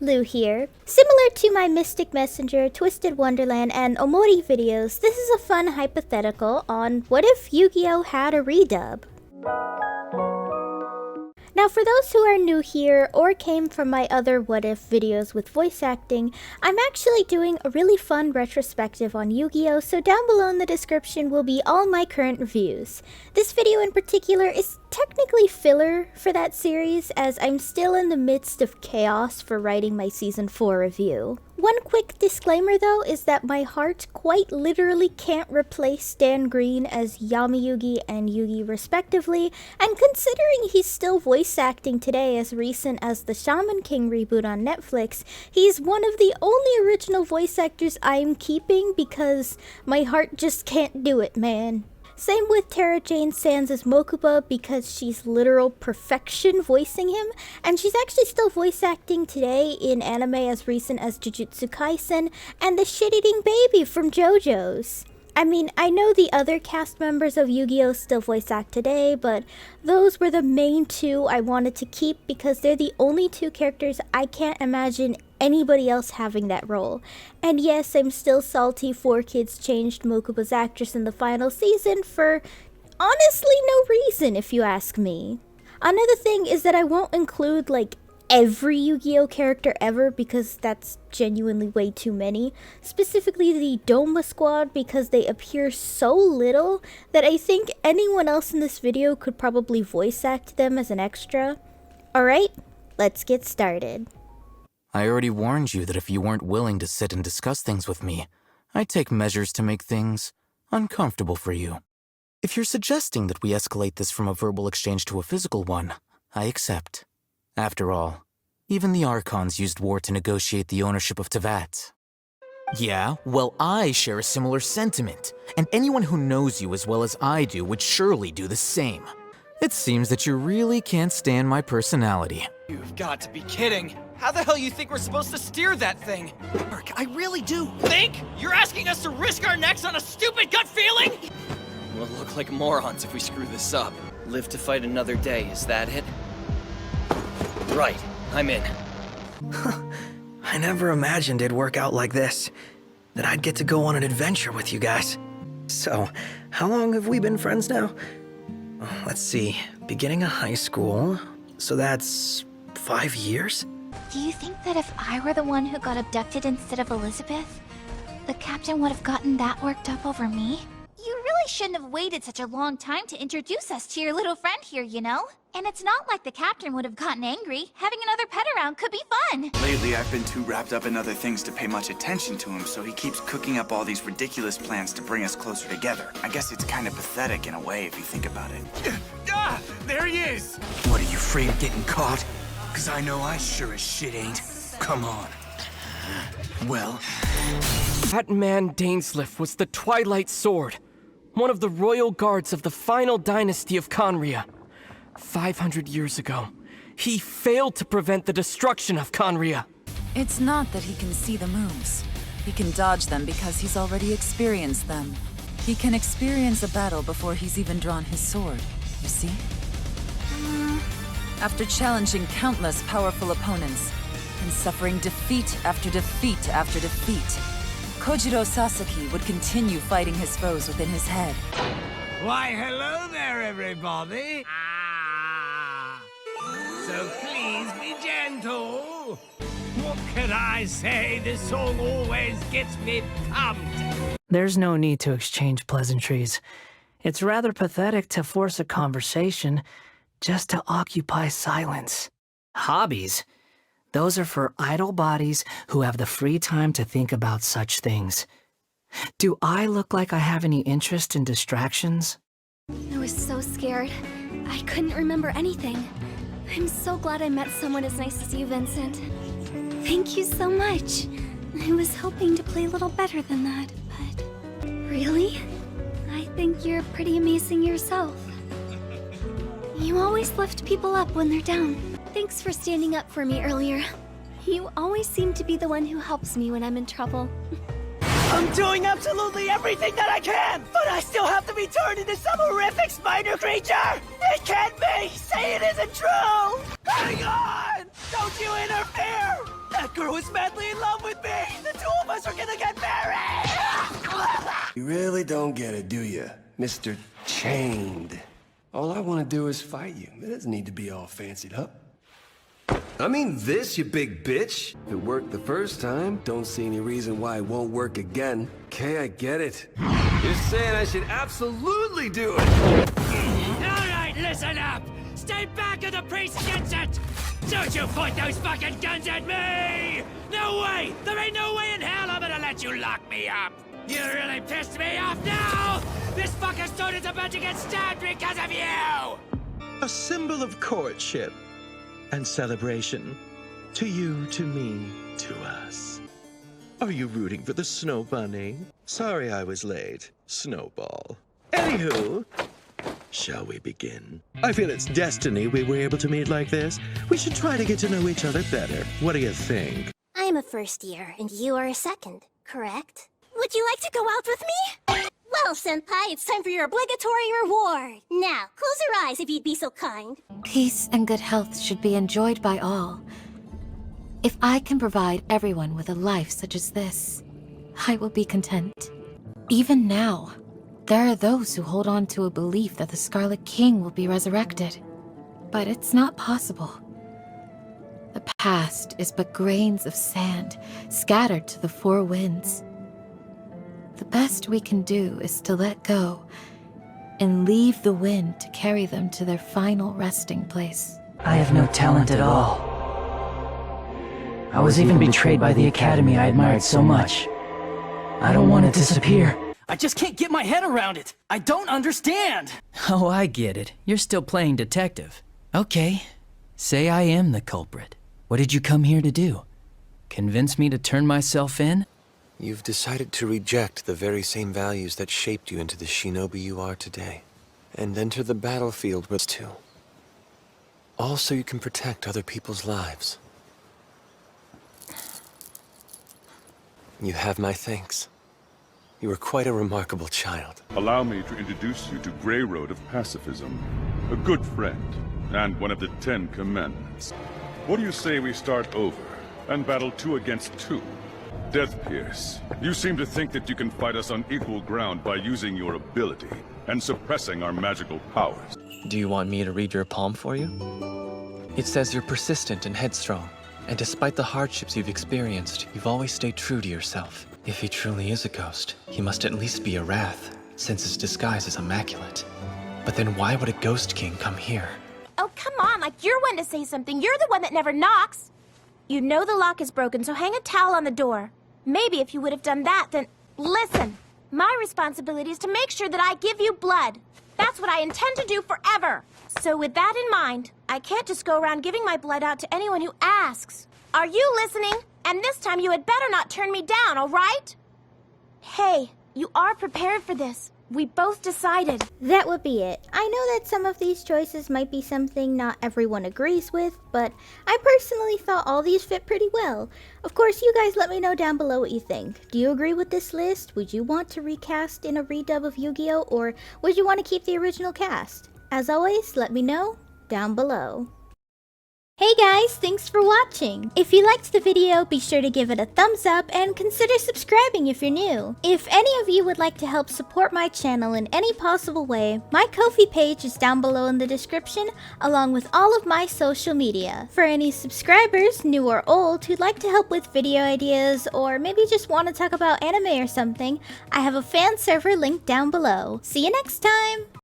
Lou here. Similar to my Mystic Messenger, Twisted Wonderland, and Omori videos, this is a fun hypothetical on what if Yu-Gi-Oh had a redub? Now, for those who are new here or came from my other What If videos with voice acting, I'm actually doing a really fun retrospective on Yu-Gi-Oh, so down below in the description will be all my current reviews. This video in particular is technically filler for that series, as I'm still in the midst of chaos for writing my Season 4 review. One quick disclaimer though is that my heart quite literally can't replace Stan Green as Yami-Yugi and Yugi respectively, and considering he's still voice acting today as recent as the Shaman King reboot on Netflix, he's one of the only original voice actors I'm keeping because my heart just can't do it, man. Same with Tara Jane Sands' Mokuba because she's literal perfection voicing him, and she's actually still voice acting today in anime as recent as Jujutsu Kaisen and the shit-eating baby from JoJo's. I mean, I know the other cast members of Yu-Gi-Oh! Still voice act today, but those were the main two I wanted to keep because they're the only two characters I can't imagine anybody else having that role. And yes, I'm still salty 4Kids changed Mokuba's actress in the final season for honestly no reason, if you ask me. Another thing is that I won't include like every Yu-Gi-Oh character ever because that's genuinely way too many. Specifically the Doma squad because they appear so little that I think anyone else in this video could probably voice act them as an extra. Alright, let's get started. I already warned you that if you weren't willing to sit and discuss things with me, I'd take measures to make things uncomfortable for you. If you're suggesting that we escalate this from a verbal exchange to a physical one, I accept. After all, even the Archons used war to negotiate the ownership of Teyvat. Yeah, well, I share a similar sentiment, and anyone who knows you as well as I do would surely do the same. It seems that you really can't stand my personality. You've got to be kidding. How the hell you think we're supposed to steer that thing? Mark, I really do. Think? You're asking us to risk our necks on a stupid gut feeling? We'll look like morons if we screw this up. Live to fight another day, is that it? Right, I'm in. I never imagined it'd work out like this. That I'd get to go on an adventure with you guys. So, how long have we been friends now? Let's see, beginning of high school, so that's 5 years? Do you think that if I were the one who got abducted instead of Elizabeth, the captain would have gotten that worked up over me? You really shouldn't have waited such a long time to introduce us to your little friend here, you know? And it's not like the captain would have gotten angry. Having another pet around could be fun. Lately, I've been too wrapped up in other things to pay much attention to him, so he keeps cooking up all these ridiculous plans to bring us closer together. I guess it's kind of pathetic in a way if you think about it. Ah! There he is! What, are you afraid of getting caught? Cause I know I sure as shit ain't. Come on. Well... That man Dainsleif was the Twilight Sword, one of the royal guards of the final dynasty of Conria. 500 years ago, he failed to prevent the destruction of Conria. It's not that he can see the moves. He can dodge them because he's already experienced them. He can experience a battle before he's even drawn his sword, you see? After challenging countless powerful opponents, and suffering defeat after defeat after defeat, Kojiro Sasaki would continue fighting his foes within his head. Why, hello there, everybody! So please be gentle. What can I say? This song always gets me pumped. There's no need to exchange pleasantries. It's rather pathetic to force a conversation just to occupy silence. Hobbies? Those are for idle bodies who have the free time to think about such things. Do I look like I have any interest in distractions? I was so scared. I couldn't remember anything. I'm so glad I met someone as nice as you, Vincent. Thank you so much. I was hoping to play a little better than that, but... Really? I think you're pretty amazing yourself. You always lift people up when they're down. Thanks for standing up for me earlier. You always seem to be the one who helps me when I'm in trouble. I'm doing absolutely everything that I can, but I still have to be turned into some horrific spider creature! It can't be! Say it isn't true! Hang on! Don't you interfere! That That girl is madly in love with me! The two of us are gonna get married! You really don't get it, do you, Mr. Chained? All I want to do is fight you. It doesn't need to be all fancied up. I mean this, you big bitch. If it worked the first time, don't see any reason why it won't work again. Okay, I get it. You're saying I should absolutely do it. Alright, listen up! Stay back or the priest gets it! Don't you point those fucking guns at me! No way! There ain't no way in hell I'm gonna let you lock me up! You really pissed me off now! This fucking student's about to get stabbed because of you! A symbol of courtship and celebration. To you, to me, to us. Are you rooting for the Snow Bunny? Sorry I was late, Snowball. Anywho, shall we begin? I feel it's destiny we were able to meet like this. We should try to get to know each other better. What do you think? I'm a first year, and you are a second, correct? Would you like to go out with me? Well, Senpai, it's time for your obligatory reward. Now, close your eyes if you'd be so kind. Peace and good health should be enjoyed by all. If I can provide everyone with a life such as this, I will be content. Even now, there are those who hold on to a belief that the Scarlet King will be resurrected. But it's not possible. The past is but grains of sand scattered to the four winds. The best we can do is to let go and leave the wind to carry them to their final resting place. I have no talent at all. I was even betrayed by the academy I admired so much. I don't want to disappear. I just can't get my head around it! I don't understand! Oh, I get it. You're still playing detective. Okay. Say I am the culprit. What did you come here to do? Convince me to turn myself in? You've decided to reject the very same values that shaped you into the shinobi you are today, and enter the battlefield with too. All so you can protect other people's lives. You have my thanks. You are quite a remarkable child. Allow me to introduce you to Grey Road of Pacifism, a good friend, and one of the 10 Commandments. What do you say we start over, and battle 2 against 2? Death Pierce, you seem to think that you can fight us on equal ground by using your ability and suppressing our magical powers. Do you want me to read your palm for you? It says you're persistent and headstrong, and despite the hardships you've experienced, you've always stayed true to yourself. If he truly is a ghost, he must at least be a wrath, since his disguise is immaculate. But then why would a ghost king come here? Oh, come on, like you're one to say something. You're the one that never knocks. You know the lock is broken, so hang a towel on the door. Maybe if you would have done that, then... Listen, my responsibility is to make sure that I give you blood. That's what I intend to do forever. So with that in mind, I can't just go around giving my blood out to anyone who asks. Are you listening? And this time you had better not turn me down, all right? Hey, you are prepared for this. We both decided. That would be it. I know that some of these choices might be something not everyone agrees with, but I personally thought all these fit pretty well. Of course, you guys let me know down below what you think. Do you agree with this list? Would you want to recast in a redub of Yu-Gi-Oh? Or would you want to keep the original cast? As always, let me know down below. Hey guys, thanks for watching! If you liked the video, be sure to give it a thumbs up and consider subscribing if you're new. If any of you would like to help support my channel in any possible way, my Ko-fi page is down below in the description, along with all of my social media. For any subscribers, new or old, who'd like to help with video ideas, or maybe just want to talk about anime or something, I have a fan server linked down below. See you next time!